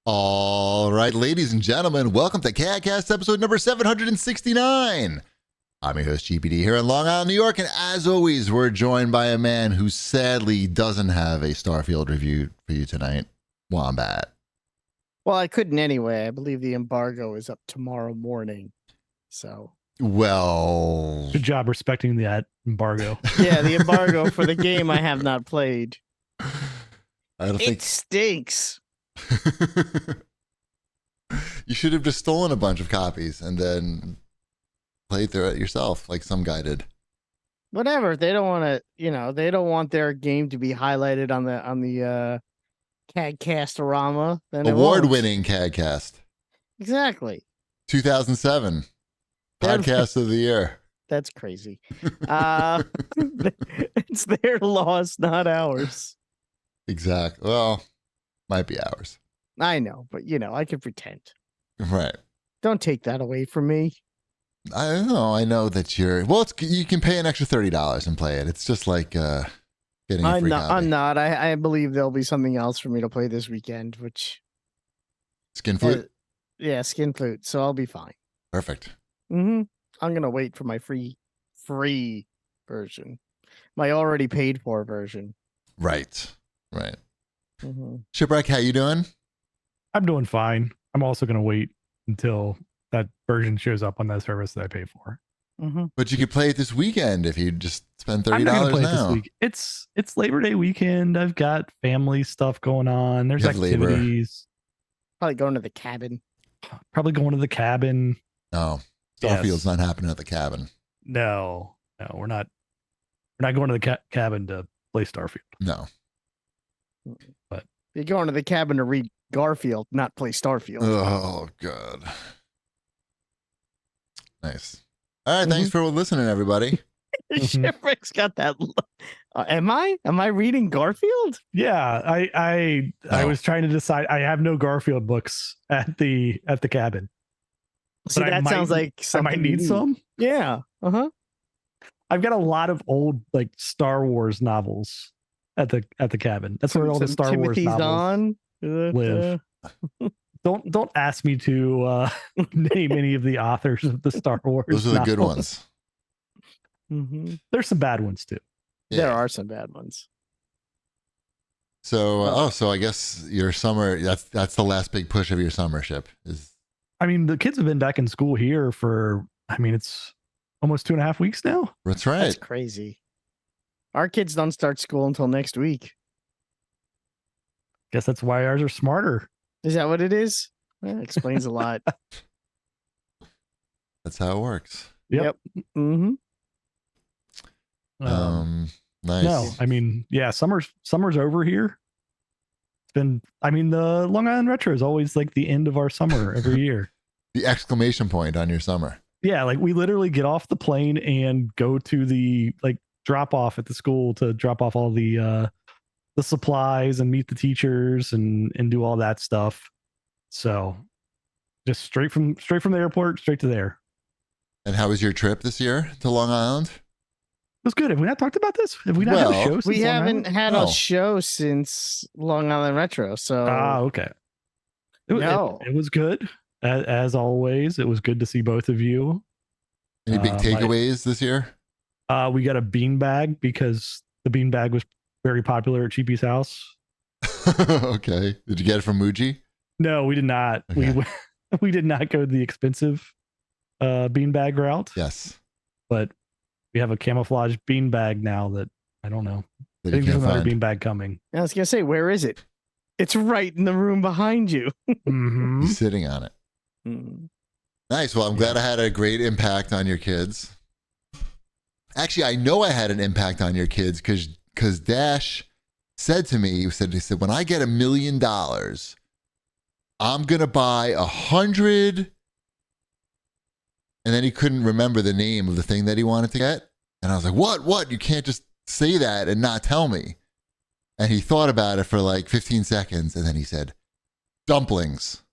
All right, ladies and gentlemen, welcome to CAGcast episode number 769. I'm your host, GPD, here in Long Island, New York, and as always, we're joined by a man who sadly doesn't have a Starfield review for you tonight, Wombat. Well, I couldn't anyway. I believe the embargo is up tomorrow morning. So, Well, good job respecting that embargo. yeah, the embargo for the game I have not played. I don't It think stinks. you should have just stolen a bunch of copies and then played through it yourself, like some guy did. Whatever. They don't want to, they don't want their game to be highlighted on the CAGcast-orama. Then Award-winning CAGcast. Exactly. 2007. Podcast of the year. That's crazy. It's their loss, not ours. Exactly. Well, might be ours. I know, but I can pretend. Right. Don't take that away from me. I don't know. I know that you can pay an extra $30 and play it. It's just like getting a free copy. I'm not. I believe there'll be something else for me to play this weekend, which Skin Flute? Yeah, Skin Flute. So I'll be fine. Perfect. I'm gonna wait for my free version, my already paid for version. Right. Shipwreck, how you doing? I'm doing fine. I'm also going to wait until that version shows up on that service that I pay for. But you could play it this weekend if you just spend $30 I'm not gonna play now. it this week. It's Labor Day weekend. I've got family stuff going on. There's You have labor. activities. Probably going to the cabin. Probably going to the cabin. No. Starfield's Yes. not happening at the cabin. No, we're not. We're not going to the cabin to play Starfield. No. But You're going to the cabin to read Garfield, not play Starfield. Oh, God. Nice. All right. Thanks for listening, everybody. Shipwreck's got that. Am I reading Garfield? yeah, I was trying to decide. I have no Garfield books at the cabin. See, But that sounds like I something might need some. Yeah. I've got a lot of old like Star Wars novels at the cabin. That's where all the Star Wars Timothy's novels live. Don't ask me to name any of the authors of the Star Wars. Those are the good novels. ones. There's some bad ones too. Yeah. There are some bad ones. So, so I guess your summer, that's the last big push of your summer ship is. I mean, the kids have been back in school here for, it's almost 2.5 weeks now. That's right. That's crazy. Our kids don't start school until next week. Guess that's why ours are smarter. Is that what it is? That explains a lot. That's how it works. Yep. Nice. No, summer's over here. It's been, the Long Island Retro is always like the end of our summer every year. The exclamation point on your summer. Yeah, like we literally get off the plane and go to the drop off at the school to drop off all the supplies and meet the teachers and do all that stuff. So just straight from the airport straight to there. And how was your trip this year to Long Island? It was good. Have we not talked about this? Have we not had a show since we Long haven't Island? had No. a show since Long Island Retro. So Okay. It was good. As always, it was good to see both of you. Any big takeaways this year? We got a beanbag because the beanbag was very popular at Cheapy's house. Okay. Did you get it from Muji? No, we did not. Okay. We did not go the expensive beanbag route. Yes. But we have a camouflage beanbag now that I don't know. That I think you there's can't another find. beanbag coming. I was gonna say, where is it? It's right in the room behind you. Mhm. He's sitting on it. Nice. Well, I'm glad I had a great impact on your kids. Actually, I know I had an impact on your kids because Dash said to me, he said, when I get $1 million, I'm going to buy 100. And then he couldn't remember the name of the thing that he wanted to get. And I was like, what? You can't just say that and not tell me. And he thought about it for like 15 seconds. And then he said, Dumplings.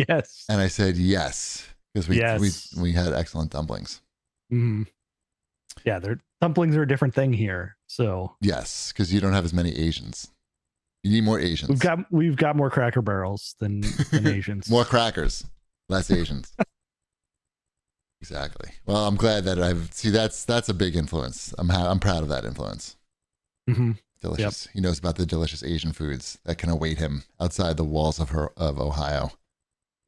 Yes. And I said, yes. Because we had excellent dumplings. Mhm. Yeah, dumplings are a different thing here. So Yes, because you don't have as many Asians. You need more Asians. We've got more Cracker Barrels than Asians. More crackers, less Asians. Exactly. Well, I'm glad that that's a big influence. I'm proud of that influence. Mm-hmm. Delicious. Yep. He knows about the delicious Asian foods that can await him outside the walls of Ohio.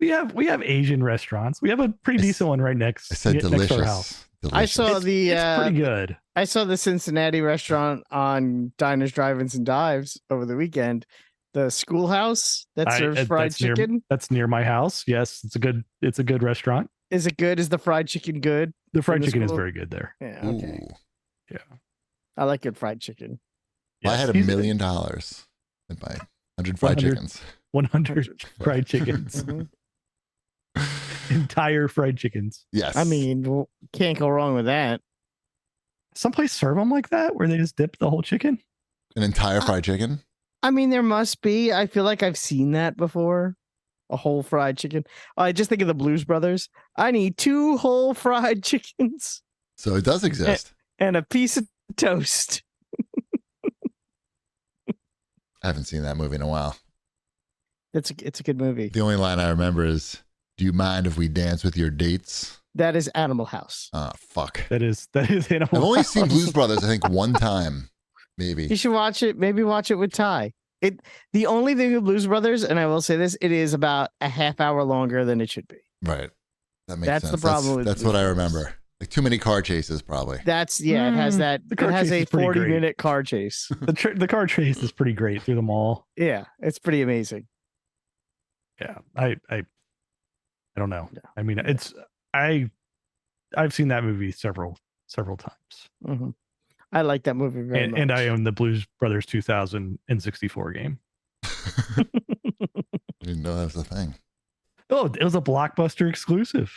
We have Asian restaurants. We have a pretty decent one right next. I said delicious. Next to our house. Delicious. I saw It's pretty good. I saw the Cincinnati restaurant on Diners, Drive-Ins, and Dives over the weekend. The Schoolhouse that serves fried chicken. That's near my house. Yes, it's a good restaurant. Is it good? Is the fried chicken good? The fried chicken is very good there. Yeah. Okay. Ooh. Yeah. I like good fried chicken. Well, I had $1 million and buy 100 fried chickens. 100 fried chickens. Entire fried chickens. Yes. I mean, can't go wrong with that. Someplace serve them like that where they just dip the whole chicken? An entire fried chicken? I mean, there must be. I feel like I've seen that before. A whole fried chicken. I just think of the Blues Brothers. I need 2 whole fried chickens. So it does exist. And a piece of toast. I haven't seen that movie in a while. It's a good movie. The only line I remember is, "Do you mind if we dance with your dates?" That is Animal House. Oh, fuck. That is Animal I've only House. seen Blues Brothers, I think, one time, maybe. You should watch it. Maybe watch it with Ty. The only thing with Blues Brothers, and I will say this, it is about a half hour longer than it should be. Right. That makes That's sense. the problem with That's Blues what I Brothers. remember. Like too many car chases, probably. It has that. The It car has chase a is pretty 40-minute car chase. The car chase is pretty great through the mall. Yeah, it's pretty amazing. Yeah. I don't know. Yeah. I mean, I've seen that movie several times. Mhm. I like that movie very much. And I own the Blues Brothers 2064 game. I didn't know that was a thing. Oh, it was a Blockbuster exclusive.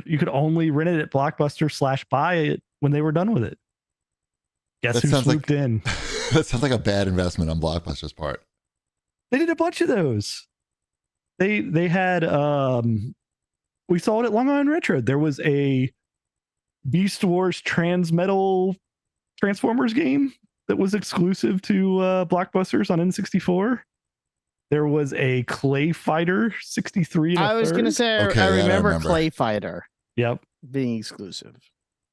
You could only rent it at Blockbuster / buy it when they were done with it. Guess That who sounds swooped in? That sounds like a bad investment on Blockbuster's part. They did a bunch of those. They had we saw it at Long Island Retro. There was a Beast Wars Transmetal Transformers game that was exclusive to Blockbusters on N64. There was a Clay Fighter 63. I was going to say, Okay, I that I remember remember. Clay Fighter Yep. being exclusive.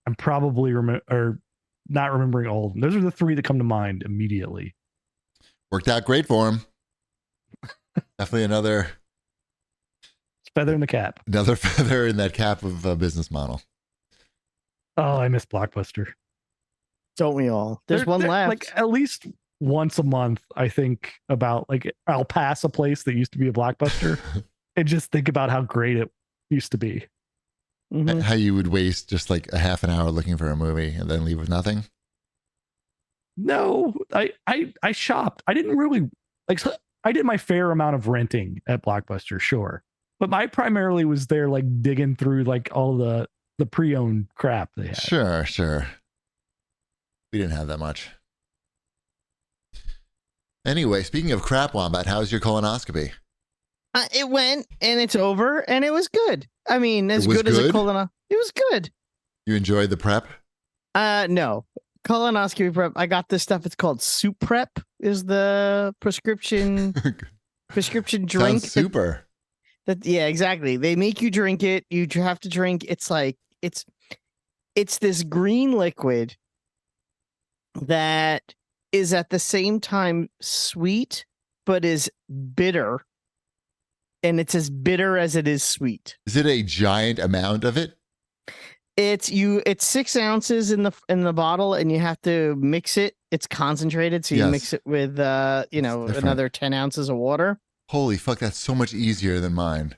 I'm probably not remembering all of them. Those are the 3 that come to mind immediately. Worked out great for him. Definitely another Feather in the cap. feather in that cap of a business model. Oh, I miss Blockbuster. Don't we all? There's one left. Like at least once a month, I think about like I'll pass a place that used to be a Blockbuster and just think about how great it used to be. Mhm. How you would waste just like a half an hour looking for a movie and then leave with nothing. No, I shopped. I didn't really like. I did my fair amount of renting at Blockbuster, sure, but my primarily was there like digging through like all the pre-owned crap they had. Sure. We didn't have that much. Anyway, speaking of crap, Wombat, how's your colonoscopy? It went and it's over and it was good. I mean, as It was good as a good? colonoscopy. It was good. You enjoyed the prep? No. Colonoscopy prep. I got this stuff. It's called Soup Prep. Is the prescription drink. Sounds super. Yeah, exactly. They make you drink it. You have to drink. It's like it's this green liquid that is at the same time sweet but is bitter, and it's as bitter as it is sweet. Is it a giant amount of it? It's 6 ounces in the bottle, and you have to mix it. It's concentrated, so you Yes. mix it with different. another 10 ounces of water. Holy fuck, that's so much easier than mine.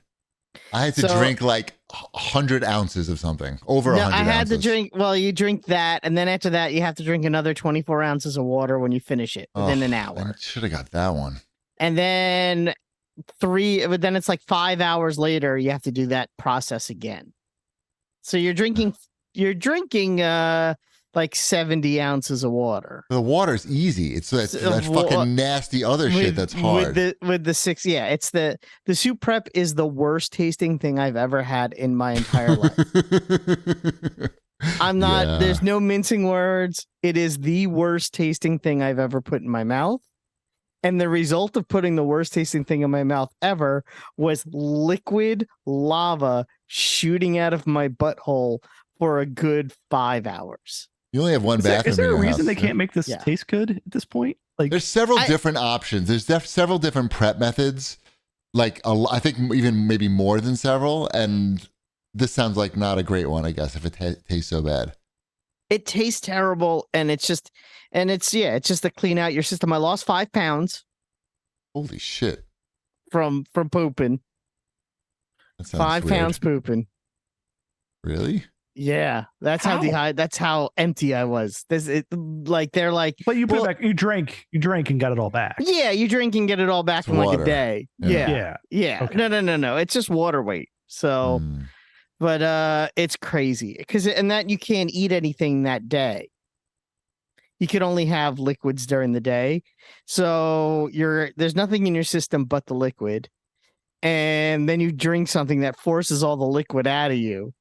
I had to So- drink like 100 ounces of something. Over No, 100 I had ounces. to drink. Well, you drink that, and then after that, you have to drink another 24 ounces of water when you finish it within an hour. I should have got that one. And then but then it's like 5 hours later, you have to do that process again. So you're drinking like 70 ounces of water. The water's easy. It's that So, fucking nasty other shit that's hard. With the 6, yeah, it's the Soup Prep is the worst tasting thing I've ever had in my entire life. I'm not, Yeah. there's no mincing words. It is the worst tasting thing I've ever put in my mouth. And the result of putting the worst tasting thing in my mouth ever was liquid lava shooting out of my butthole for a good 5 hours. You only have one bathroom. Is there in a your reason house. they can't make this taste good at this point? Like, there's several different options. There's several different prep methods. Like I think even maybe more than several. And this sounds like not a great one, I guess, if it tastes so bad. It tastes terrible, and it's just to clean out your system. I lost 5 pounds. Holy shit! From pooping. That sounds 5 weird. pounds pooping. Really? Yeah, that's how empty I was. They're like, but you put it back. You drank and got it all back. Yeah, you drink and get it all back in like a day. Yeah. Okay. No. It's just water weight. So. But it's crazy because that you can't eat anything that day. You can only have liquids during the day, so there's nothing in your system but the liquid, and then you drink something that forces all the liquid out of you,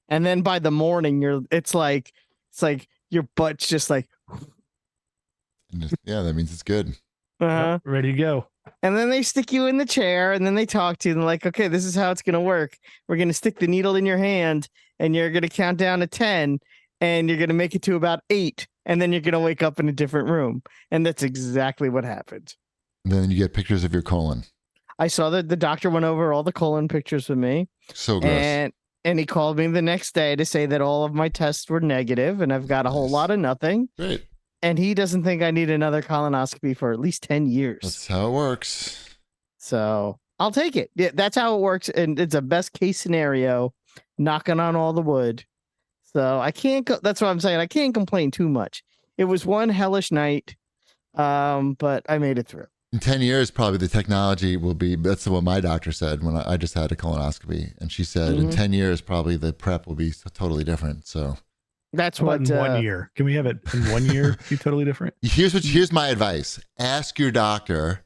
and then by the morning it's like your butt's just like, yeah, that means it's good. Yep, ready to go. And then they stick you in the chair and then they talk to you and they're like, okay, this is how it's going to work. We're going to stick the needle in your hand and you're going to count down to 10 and you're going to make it to about 8. And then you're going to wake up in a different room. And that's exactly what happened. And then you get pictures of your colon. I saw that the doctor went over all the colon pictures with me. So gross. And he called me the next day to say that all of my tests were negative and I've got a whole lot of nothing. Great. And he doesn't think I need another colonoscopy for at least 10 years. That's how it works. So I'll take it. Yeah, that's how it works. And it's a best case scenario, knocking on all the wood. So I can't go. That's what I'm saying. I can't complain too much. It was one hellish night, but I made it through. In 10 years, probably the technology will be, that's what my doctor said when I just had a colonoscopy. And she said in 10 years, probably the prep will be totally different. So. That's what in 1 year. Can we have it in 1 year be totally different? Here's my advice. Ask your doctor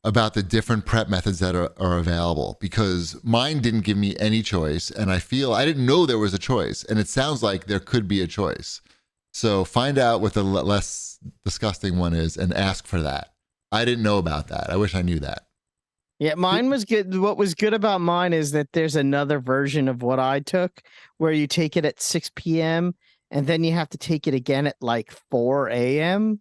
about the different prep methods that are available because mine didn't give me any choice. And I didn't know there was a choice. And it sounds like there could be a choice. So find out what the less disgusting one is and ask for that. I didn't know about that. I wish I knew that. Yeah, mine was good. What was good about mine is that there's another version of what I took where you take it at 6 p.m. and then you have to take it again at like 4 a.m.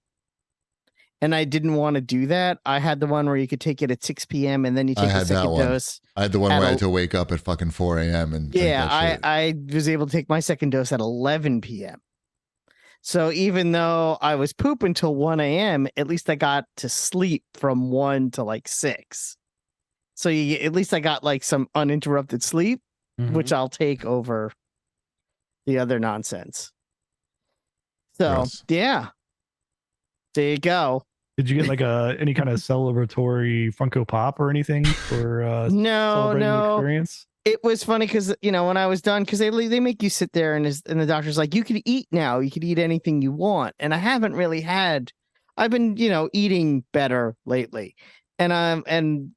And I didn't want to do that. I had the one where you could take it at 6 p.m. and then you take the second dose. I had the one where I had to wake up at fucking 4 a.m. and I was able to take my second dose at 11 p.m. So even though I was pooping till 1 a.m., at least I got to sleep from 1 to like 6. So at least I got like some uninterrupted sleep, which I'll take over the other nonsense. So yeah, there you go. Did you get like any kind of celebratory Funko Pop or anything for no the experience? It was funny because when I was done, because they make you sit there and the doctor's like, you can eat now, you can eat anything you want, and I haven't really had. I've been eating better lately, and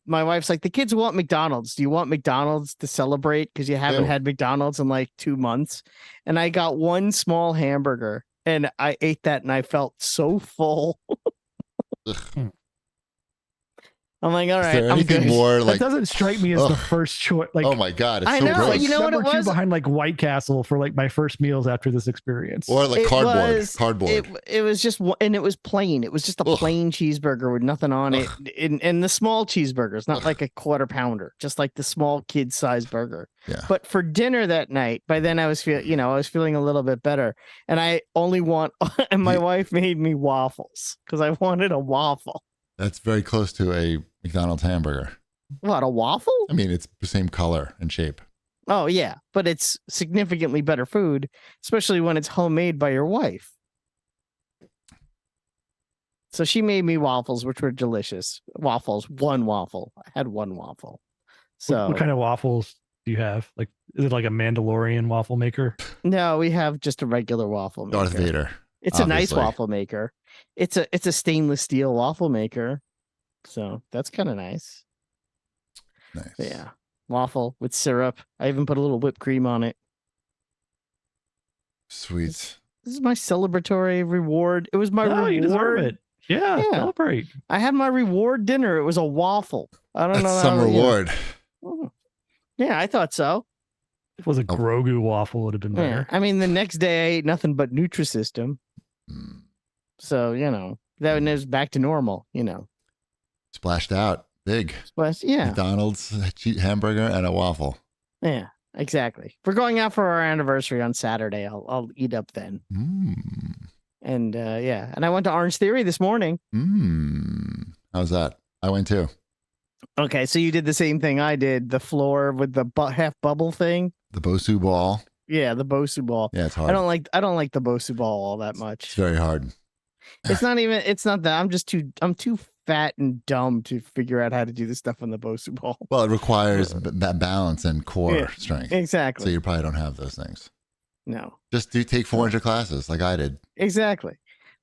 my wife's like, the kids want McDonald's. Do you want McDonald's to celebrate because you haven't had McDonald's in like 2 months? And I got one small hamburger and I ate that and I felt so full. I'm like, all right, I'm good. More like that doesn't strike me as the first choice. Like, oh my god, it's I so know. gross. You know what it was? Behind like White Castle for like my first meals after this experience, or like cardboard. It was just, and it was plain. It was just a plain cheeseburger with nothing on it, and the small cheeseburgers, not like a quarter pounder, just like the small kid size burger. Yeah. But for dinner that night, by then I was feeling a little bit better, and I only and my wife made me waffles because I wanted a waffle. That's very close to a McDonald's hamburger. What, a waffle? I mean, it's the same color and shape. Oh, yeah, but it's significantly better food, especially when it's homemade by your wife. So she made me waffles, which were delicious. One waffle. I had one waffle. So what kind of waffles do you have? Like, is it like a Mandalorian waffle maker? No, we have just a regular waffle maker. Darth Vader. It's obviously a nice waffle maker. It's a stainless steel waffle maker. So that's kind of nice. Nice. But yeah. Waffle with syrup. I even put a little whipped cream on it. Sweet. This is my celebratory reward. It was my reward. You deserve it. Yeah, celebrate. I had my reward dinner. It was a waffle. I don't know. That's some reward. Yeah, I thought so. If it was a Grogu waffle, it would have been better. I mean, the next day I ate nothing but Nutrisystem. So, that was back to normal, Splashed out. Big. Yeah. McDonald's, a cheap hamburger, and a waffle. Yeah, exactly. We're going out for our anniversary on Saturday. I'll eat up then. And and I went to Orange Theory this morning. How's that? I went too. Okay, so you did the same thing I did, the floor with the half bubble thing. The Bosu ball. Yeah, the Bosu ball. Yeah, it's hard. I don't like the Bosu ball all that much. It's very hard. It's not that I'm too fat and dumb to figure out how to do this stuff on the Bosu ball. Well, it requires balance and core strength. Exactly. So you probably don't have those things. No. Just take 400 classes like I did. Exactly.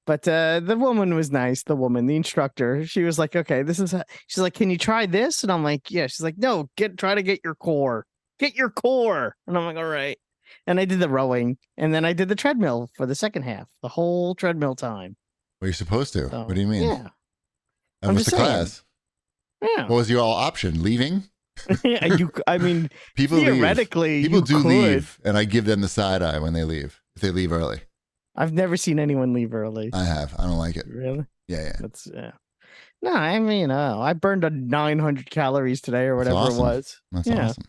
But the woman was nice. The instructor, she was like, okay, she's like, can you try this? And I'm like, yeah. She's like, no, try to get your core. Get your core. And I'm like, all right. And I did the rowing, and then I did the treadmill for the second half, the whole treadmill time. Well, you're supposed to. So, what do you mean? Yeah. And what's the class? Yeah. What was your option? Leaving? I mean, people theoretically, leave. People do leave, and I give them the side eye when they leave. If they leave early. I've never seen anyone leave early. I have. I don't like it. Really? Yeah. That's No, I mean, I burned 900 calories today or whatever it was. That's awesome.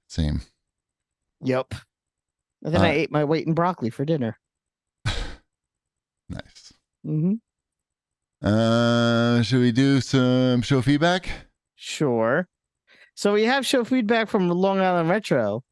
Same. Yep. And then I ate my weight in broccoli for dinner. Nice. Mm-hmm. Should we do some show feedback? Sure. So we have show feedback from Long Island Retro.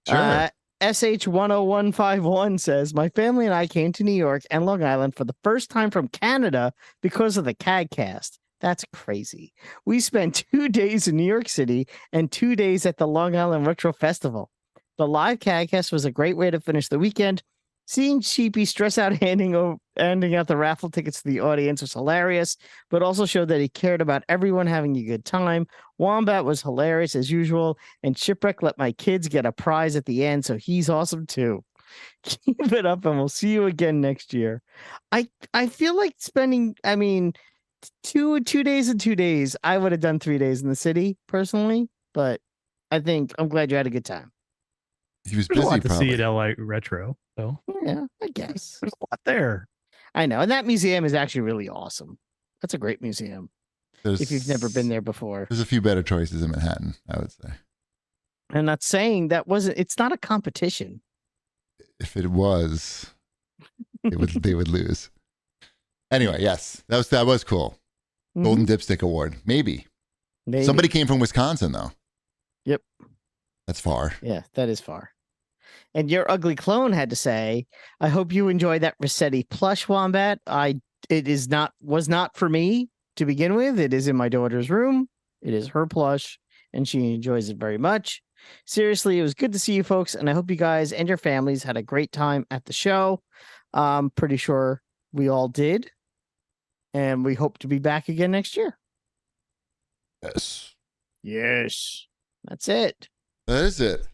Sure. SH10151 says, my family and I came to New York and Long Island for the first time from Canada because of the CAGcast. That's crazy. We spent 2 days in New York City and 2 days at the Long Island Retro Festival. The live CAGcast was a great way to finish the weekend. Seeing Sheepy stress out handing out the raffle tickets to the audience was hilarious, but also showed that he cared about everyone having a good time. Wombat was hilarious as usual, and Shipwreck let my kids get a prize at the end, so he's awesome too. Keep it up, and we'll see you again next year. I feel like spending, 2 days and 2 days. I would have done 3 days in the city personally, but I think I'm glad you had a good time. He was busy. There's a lot to see at LA Retro, so yeah, I guess there's a lot there. I know, and that museum is actually really awesome. That's a great museum. If you've never been there before, there's a few better choices in Manhattan, I would say. I'm not saying it's not a competition. If it was, they would lose. Anyway, yes, that was cool. Mm-hmm. Golden Dipstick Award, maybe. Somebody came from Wisconsin though. Yep, that's far. Yeah, that is far. And your ugly clone had to say, "I hope you enjoy that Rossetti plush, Wombat. Was not for me to begin with. It is in my daughter's room. It is her plush, and she enjoys it very much. Seriously, it was good to see you folks, and I hope you guys and your families had a great time at the show. I'm pretty sure we all did, and we hope to be back again next year." Yes. Yes. That's it. That is it.